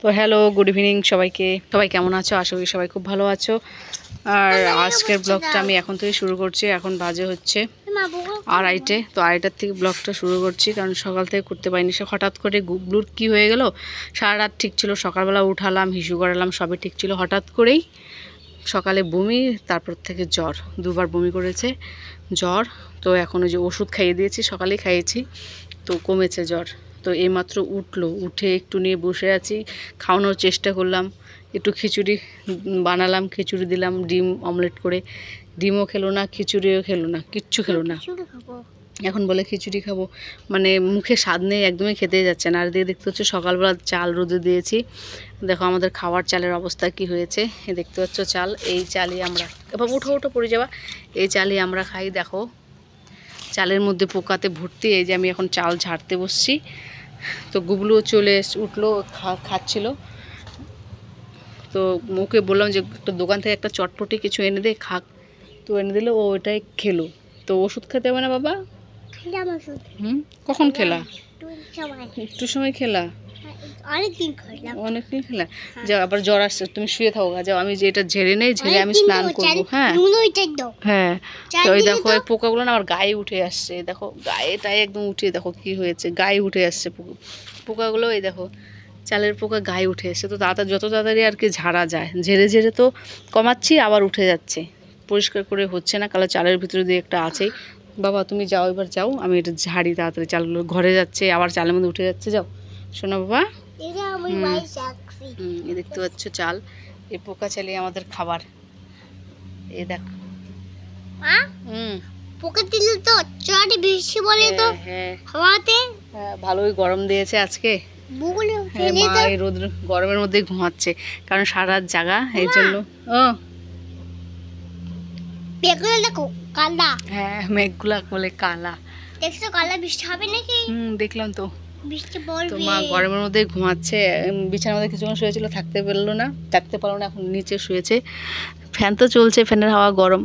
তো hello, good evening সবাইকে। সবাই কেমন আছো? আশা করি সবাই খুব ভালো আছো। আর আজকের ব্লগটা আমি এখন থেকে শুরু করছি। এখন বাজে হচ্ছে 2:30। তো 2:30টার থেকে ব্লগটা শুরু করছি, কারণ সকাল থেকে করতে পারিনি। সে হঠাৎ করে গুবলুর কী হয়ে গেল, সারা রাত ঠিক ছিল, সকালবেলা উঠালাম, হিসু করালাম, সবই ঠিক ছিল। হঠাৎ করেই সকালে বমি, তারপর থেকে জ্বর, দুবার বমি করেছে, জ্বর। তো এখন ওই যে ওষুধ খাইয়ে দিয়েছি, সকালেই খাইয়েছি, তো কমেছে জ্বর। তো এইমাত্র উঠলো, উঠে একটু নিয়ে বসে আছি, খাওয়ানোর চেষ্টা করলাম, একটু খিচুড়ি বানালাম, খিচুড়ি দিলাম, ডিম অমলেট করে। ডিমও খেলো না, খিচুড়িও খেলো না, কিচ্ছু খেলো না। এখন বলে খিচুড়ি খাবো, মানে মুখে স্বাদ নেই, একদমই খেতেই যাচ্ছে না। আর দিয়ে দেখতে হচ্ছে সকালবেলা চাল রোদে দিয়েছি, দেখো আমাদের খাওয়ার চালের অবস্থা কি হয়েছে। দেখতে পাচ্ছ চাল, এই চালই আমরা, এবার উঠো উঠো পড়ে যাওয়া, এই চালই আমরা খাই। দেখো চালের মধ্যে পোকাতে ভর্তি। এই যে আমি এখন চাল ঝাড়তে বসছি, তো গুবলুও চলে উঠলো, খাচ্ছিল। তো ওকে বললাম যে একটা দোকান থেকে একটা চটপটি কিছু এনে দে, খাক। তো এনে দিল, ও ওটাই খেলো। তো ওষুধ খেতে হবে না বাবা? কখন খেলা? একটু সময় খেলা, অনেকদিন খেলা। যাও, আবার জ্বর আসছে, তুমি শুয়ে থাকো। যাও, আমি যে এটা ঝেড়ে নেই, ঝেড়ে আমি স্নান করবো। হ্যাঁ হ্যাঁ, ওই দেখো এই পোকাগুলো না আমার গায়ে উঠে আসছে, দেখো গায়েটাই একদম উঠে, দেখো কি হয়েছে, গায়ে উঠে আসছে পোকাগুলো। এই দেখো চালের পোকা গায়ে উঠে এসছে। তো যত তাড়াতাড়ি আর কি ঝাড়া যায়, ঝেড়ে ঝেড়ে তো কমাচ্ছি, আবার উঠে যাচ্ছে, পরিষ্কার করে হচ্ছে না, কালো চালের ভিতরে দিয়ে একটা আছেই। বাবা তুমি যাও, এবার যাও, আমি এটা ঝাড়ি তাড়াতাড়ি। চালগুলো ঘরে যাচ্ছে, আবার চালের মধ্যে উঠে যাচ্ছে। যাও শোনো বাবা। এই দেখতে পাচ্ছ চাল, এই পোকা চালে আমাদের খাবার। এই দেখো পোকা দিলে তো চড়ে বেশি বলে তো। হ্যাঁ হাওয়াতে ভালোই গরম দিয়েছে আজকে। মা এই রোদ গরমের মধ্যে ঘুমাচ্ছে, কারণ সারা রাত জাগা, এই জন্য। ও মেঘগুলো দেখো কালা। হ্যাঁ মেঘগুলা বলে কালা। দেখছো কালা, বৃষ্টি হবে নাকি? দেখলাম তো, বৃষ্টি পড়বে। তো মা গরমের মধ্যে ঘুমাচ্ছে, বিছানার মধ্যে কিছুক্ষণ শুয়েছিল, থাকতে পারলো না, এখন নিচে শুয়েছে। ফ্যান তো চলছে, ফ্যানের হাওয়া গরম,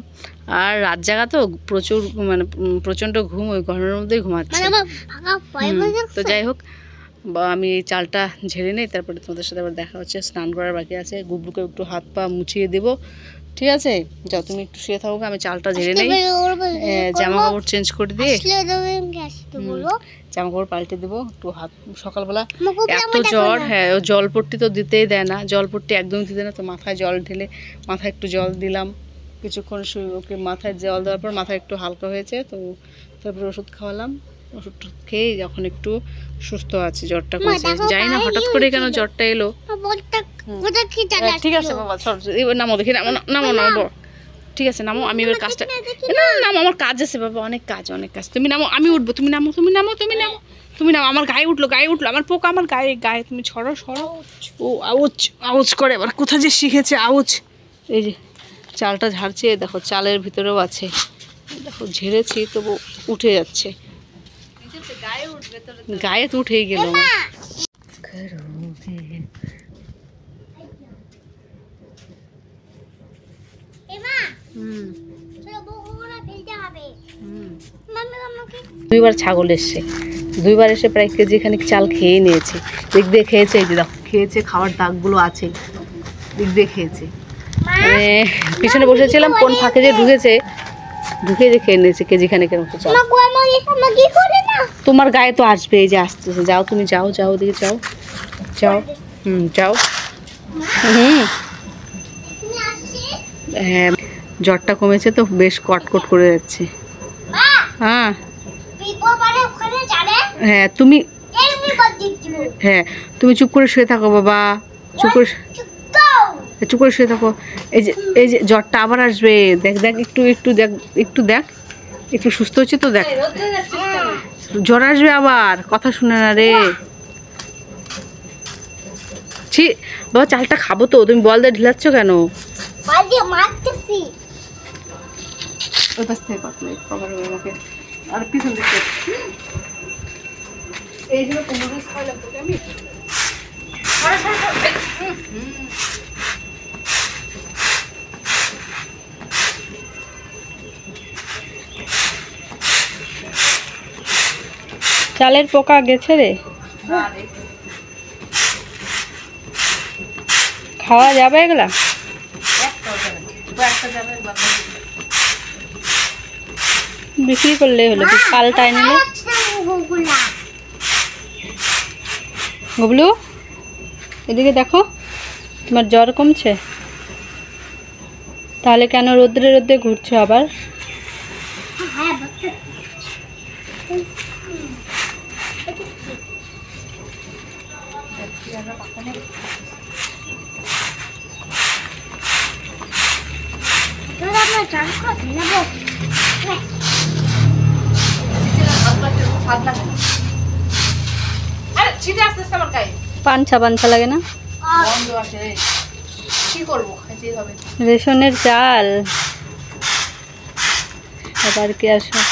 আর রাত জাগা তো প্রচুর, মানে প্রচণ্ড ঘুম, ওই গরমের মধ্যেই ঘুমাচ্ছে। তো যাই হোক, বা আমি এই চালটা ঝেড়ে নেই, তারপরে তোমাদের সাথে আবার দেখা হচ্ছে। স্নান করার বাকি আছে, গুবলুকে একটু হাত পা মুছিয়ে দেবো, ঠিক আছে? যাও তুমি একটু শুয়ে থাকো, আমি চালটা ঝেড়ে নেই, জামা কাপড় চেঞ্জ করে দিয়ে জামা কাপড় পাল্টে দেবো। একটু হাত, সকালবেলা এত জ্বর, হ্যাঁ ও জলপট্টি তো দিতেই দেয় না, জলপট্টি একদম দিতে না। তো মাথায় জল ঢেলে, মাথায় একটু জল দিলাম, কিছুক্ষণ ওকে মাথায় জল দেওয়ার পর মাথায় একটু হালকা হয়েছে। তো তারপরে ওষুধ খাওয়ালাম, ওষুধ খেয়ে যখন একটু সুস্থ আছে, জ্বরটা কমেছে। জানি না হঠাৎ করে কেন জ্বরটা এলো। ঠিক আছে বাবা, এবার নামো, দেখি নামো নামো নামো, ঠিক আছে নামো, আমি এবার কাজটা, না নামো, আমার কাজ আছে বাবা, অনেক কাজ অনেক কাজ। তুমি নামো, আমি উঠবো, তুমি নামো তুমি নামো তুমি নামো তুমি নামো। আমার গায়ে উঠলো, গায়ে উঠলো আমার পোকা, আমার গায়ে গায়ে, তুমি ছড়ো সরো। ও আউচ আউচ করে, এবার কোথায় যে শিখেছে আউচ। এই যে চালটা ঝাড়ছে, দেখো চালের ভিতরেও আছে, দেখো ঝেড়েছি তবু উঠে যাচ্ছে, গায়ে তো উঠেই গেল। দুইবার ছাগল এসছে, দুইবার এসে প্রায় কেজি খানিক চাল খেয়ে নিয়েছে। দিক দিয়ে খেয়েছে, এই যে দেখো খেয়েছে, খাওয়ার দাগগুলো আছে, দিক দিয়ে খেয়েছে। মানে পিছনে বসেছিলাম, কোন ফাঁকে যে ঢুকে যে খেয়ে নিয়েছে কেজি খানিকের মতো চাল। তোমার গায়ে তো আসবে, এই যে আসতেছে। যাও তুমি যাও, যাও দিকে যাও, যাও যাও। হ্যাঁ জ্বরটা কমেছে তো, বেশ কটকট করে যাচ্ছে। হ্যাঁ হ্যাঁ তুমি, হ্যাঁ তুমি চুপ করে শুয়ে থাকো বাবা, চুপ করে শুয়ে থাকো। এই যে জ্বরটা আবার আসবে, দেখ দেখ একটু দেখ, একটু সুস্থ হচ্ছে তো, দেখ জ্বর আসবে আবার, কথা শুনে না রে। ছি বাবা, চালটা খাবো তো, তুমি বল দিয়ে ঢিলাচ্ছ কেন? ওই পাশ থেকে আমাকে, আর পিছন দিকে এই জন্য কোমরের খাইলাম তোকে আমি। চালের পোকা গেছে রে। খাওয়া যাবে এগুলা? বিক্রি করলে হলো, কি পাল্টায় নিলে। গুবলু এদিকে দেখো, তোমার জ্বর কমছে? তাহলে কেন রোদ্রে রোদ্রে ঘুরছো আবার? পাঞ্ছা পাঞ্ছা লাগে না? রেশনের চাল আবার কি আর সব।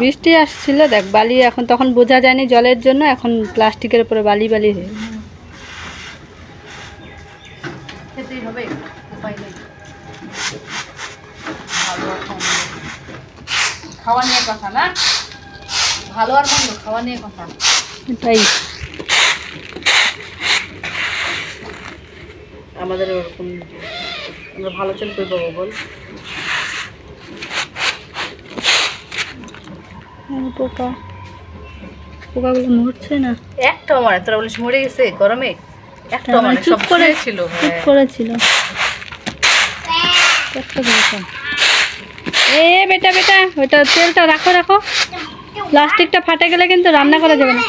বৃষ্টি আসছিল, দেখ বালি, এখন তখন বোঝা যায়নি জলের জন্য, এখন প্লাস্টিকের উপরে বালি বালি হয়ে। খাওয়া নিয়ে কথা না, ভালো আর মন্দ খাওয়া নিয়ে কথা, এটাই আমাদের ওরকম। আমরা ভালো চাল করে পাবো বল। পোকা, পোকাগুলো মরছে না একটাও, মানে তোরা বলিস মরে গেছে গরমে, একটাও মানে চুপ করে ছিল, চুপ করেছিল। এ বেটা বেটা, ওইটা তেলটা রাখো রাখো, প্লাস্টিকটা ফাটে গেলে কিন্তু রান্না করা যাবে না,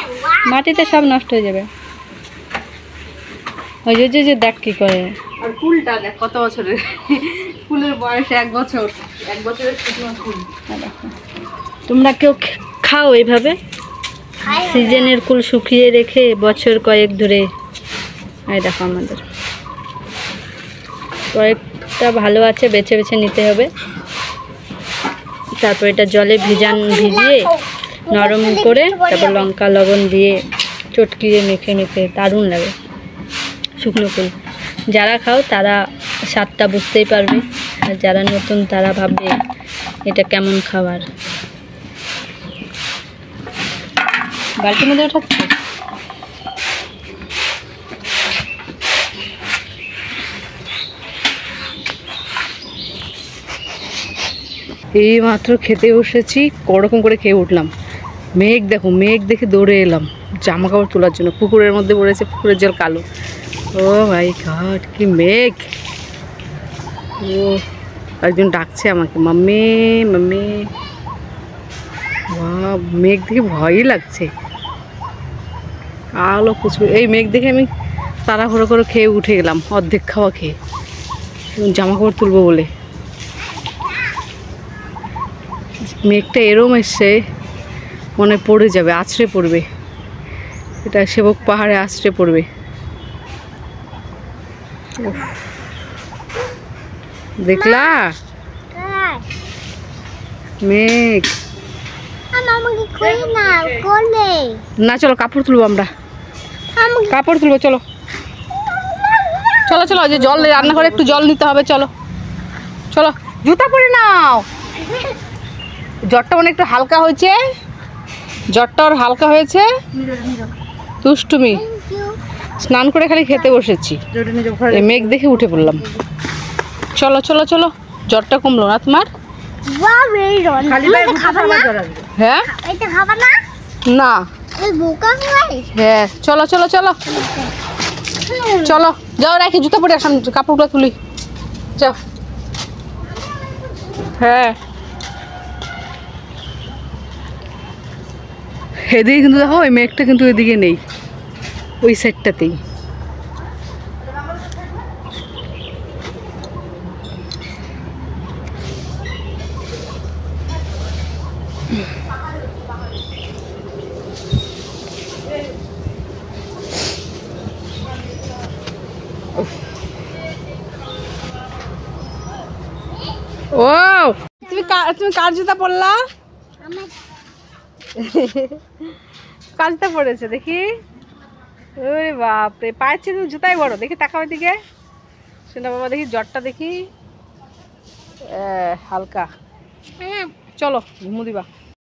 মাটিতে সব নষ্ট হয়ে যাবে। ওই যে দেখ কি করে। আর ফুলটা দেখ কত বছরের, ফুলের বয়স 1 বছর, 1 বছরের ফুল। তোমরা কেউ খাও এইভাবে সিজনের ফুল শুকিয়ে রেখে বছর কয়েক ধরে? এই দেখো আমাদের কয়েকটা ভালো আছে, বেছে বেছে নিতে হবে। তারপর এটা জলে ভিজিয়ে নরম করে, তারপর লঙ্কা লবণ দিয়ে চটকিয়ে মেখে মেখে দারুণ লাগে শুকনো ফুল। যারা খাও তারা স্বাদটা বুঝতেই পারবে, আর যারা নতুন তারা ভাববে এটা কেমন খাবার। বালতির মধ্যে উঠাচ্ছে। এই মাত্র খেতে বসেছি, ওরকম করে খেয়ে উঠলাম। মেঘ দেখো, মেঘ দেখে দৌড়ে এলাম জামা কাপড় তোলার জন্য। পুকুরের মধ্যে পড়েছে, পুকুরের জল কালো। ও ভাই গড, কি মেঘ! ও একজন ডাকছে আমাকে, মাম্মি মাম্মি। মেঘ দেখে ভয়ই লাগছে, আলো প্রচুর। এই মেঘ দেখে আমি তাড়াহুড়ো করে খেয়ে উঠে গেলাম, অর্ধেক খাওয়া খেয়ে, জামা কাপড় তুলবো বলে। মেঘটা এরম এসছে, মনে পড়ে যাবে, আছড়ে পড়বে। এটা সেবক পাহাড়ে আছড়ে পড়বে। দেখলা মেঘ? না চলো কাপড় তুলবো, আমরা কাপড় তুলবো, চলো চলো চলো। যে জল রান্নাঘরে একটু জল নিতে হবে, চলো চলো। জুতা পরে নাও। জ্বরটা মানে একটু হালকা হয়েছে, জ্বরটা ওর হালকা হয়েছে। দুষ্টুমি, স্নান করে খালি খেতে বসেছি, মেঘ দেখে উঠে পড়লাম। চলো চলো চলো, জ্বরটা কমলো না তোমার? হ্যাঁ না, হ্যাঁ চলো চলো চলো চলো, যাও রাখি জুতো পরে আসাম, কাপড়গুলো তুলি, যাও। হ্যাঁ এদিকে কিন্তু দেখো, ওই মেঘটা কিন্তু ওইদিকে নেই, ওই সাইডটাতেই। ও তুমি কার জুতা পরলা? কার জুতা পরেছে দেখি? ওরে বাপরে, পায়ের চেয়ে তুমি জুতাই বড়। দেখি তাকাও দিকে, শোনা বাবা, দেখি জ্বরটা দেখি হালকা। চলো ঘুমো দিবা।